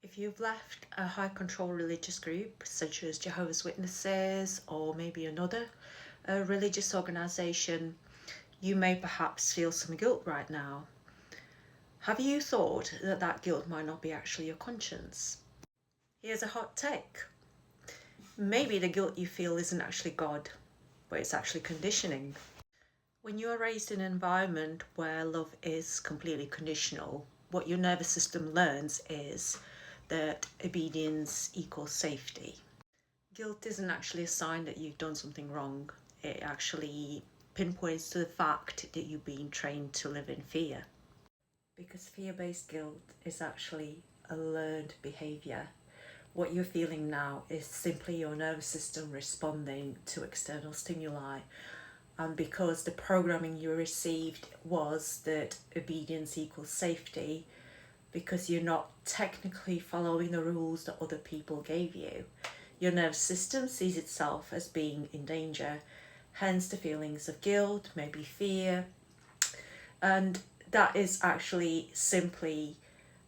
If you've left a high control religious group such as Jehovah's Witnesses or maybe another religious organisation, you may perhaps feel some guilt right now. Have you thought that that guilt might not be actually your conscience? Here's a hot take. Maybe the guilt you feel isn't actually God, but it's actually conditioning. When you are raised in an environment where love is completely conditional, what your nervous system learns is that obedience equals safety. Guilt isn't actually a sign that you've done something wrong. It actually pinpoints to the fact that you've been trained to live in fear. Because fear-based guilt is actually a learned behaviour. What you're feeling now is simply your nervous system responding to external stimuli. And because the programming you received was that obedience equals safety, because you're not technically following the rules that other people gave you, your nervous system sees itself as being in danger, hence the feelings of guilt, maybe fear. And that is actually simply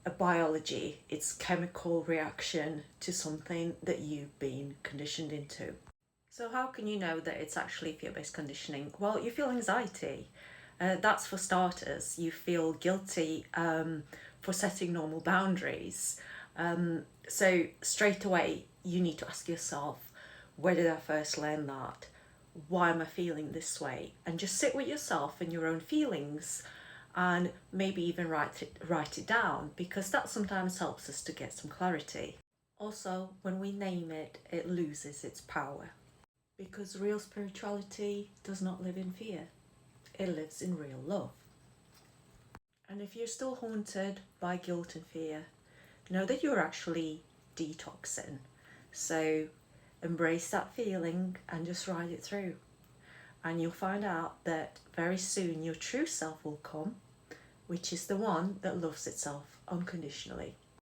a biology, it's chemical reaction to something that you've been conditioned into. So how can you know that it's actually fear-based conditioning? Well, you feel anxiety. That's for starters. You feel guilty for setting normal boundaries. So straight away, you need to ask yourself, where did I first learn that? Why am I feeling this way? And just sit with yourself and your own feelings and maybe even write it down, because that sometimes helps us to get some clarity. Also, when we name it, it loses its power. Because real spirituality does not live in fear. It lives in real love. And if you're still haunted by guilt and fear, know that you're actually detoxing. So embrace that feeling and just ride it through. And you'll find out that very soon your true self will come, which is the one that loves itself unconditionally.